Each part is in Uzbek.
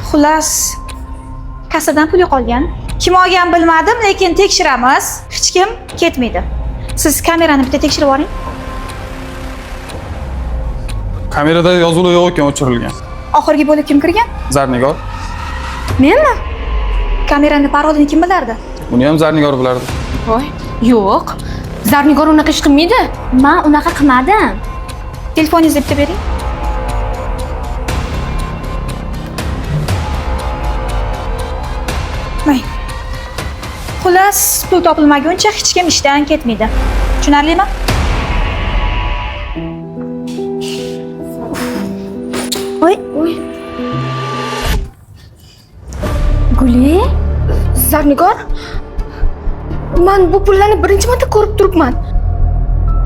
Xullas, kassadan pul yo'qolgan. Kim olgan bilmadim, lekin tekshiramiz. Hech kim ketmaydi. Siz kamerani bitta tekshirib oling. Kamerada yozuv yo'q ekan, o'chirilgan. Oxirgi bo'lib kim kirgan? Zarnigor. Menmi? Kamerani parolini kim bilardi? Buni ham Zarnigor bilardi. Voy, yo'q. Zarnigor unaqa ish qilmaydi. Men unaqa qilmadim. Telefoningizni bitta bering. May. Xullas, pul topilmaguncha hech kim ishdan ketmaydi. Tushunarlimi? Voy. Guli, Zarnigor? Men bu pullarni birinchi marta ko'rib turibman.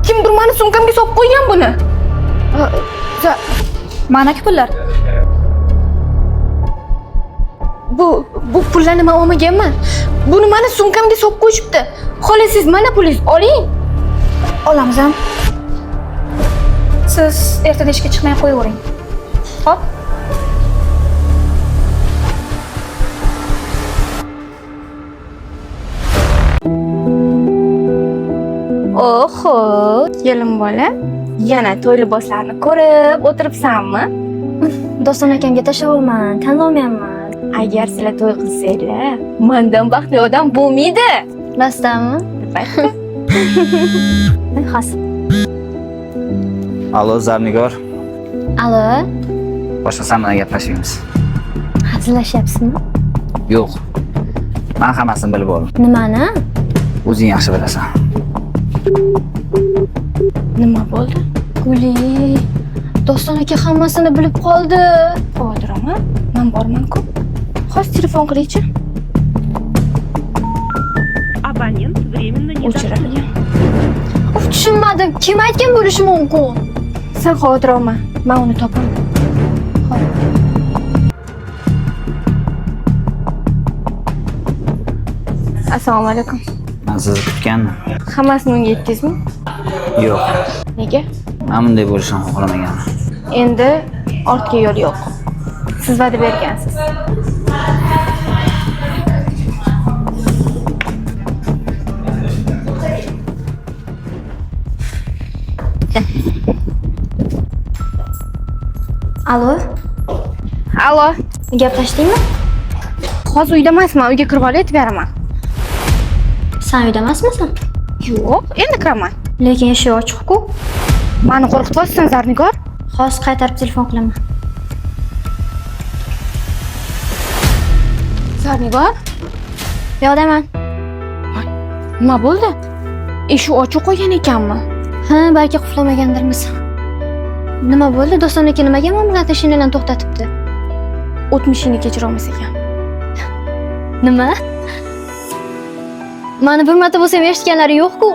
Kimdir meni sumkamga solib qo'ygan buni. Mana-ku pullar. Bu pullarni men olmaganman. Buni meni sumkamga solib qo'yishibdi. Xolos siz mana pulingiz oling. Olamiz ham. Siz ertaga ishga chiqmay qo'yavering. Xo'p? Oho, kelin bola. Yana to'y liboslarini ko'rib o'tiribsanmi? Doston akamga tashlolman, tanlolmayman. Agar sizlar to'y qilsanglar, mendan baxtli odam bo'lmaydi. Rostdanmi? Albatta. Xos. Alo, Zarnigor. Alo, Boshqa bilan gaplashamiz. hazillashyapsizmi? Yo'q. Men hammasini bilib oldim. Nimani? O'zing yaxshi bilasan. Nima bo'ldi? Guli, Doston aka hammasini bilib qoldi. Qodiraman. Men borman-ku. Hozir telefon qiling-chi. Абонент временно не O'chirilgan. Uf, tushunmadim. Kim aytgan bo'lishi mumkin? Sen xavotir olma. Men uni topaman. Assalomu alaykum. Men sizni kutgandim. Hammasini unga aytdingizmi? Yo'q. Nega? Men bunday bo'lishini xohlamaganman. Endi ortga yo'l yo'q. Siz va'da bergansiz. Alo, Allo. gaplashdingmi? Hozir uyda emasman, uyga kirib olib aytib beraman. Sen uyda emasmisan? Yo'q, endi kiraman. Lekin eshik ochiq-ku. Meni qo'rqityapsan, Zarnigor. Hozir qaytarib telefon qilaman. Zarnigor, Yo'qdaman. nima bo'ldi? Eshik ochiq qo'ygan ekanmi? Ha, balki qulflamagandirmiz. Nima bo'ldi? Doston aka nimaga men bilan tashinani to'xtatibdi? O'tmishingni kechira olmas ekan. Nima? Mani bir marta bo'lsam eshitganlari yo'q-ku.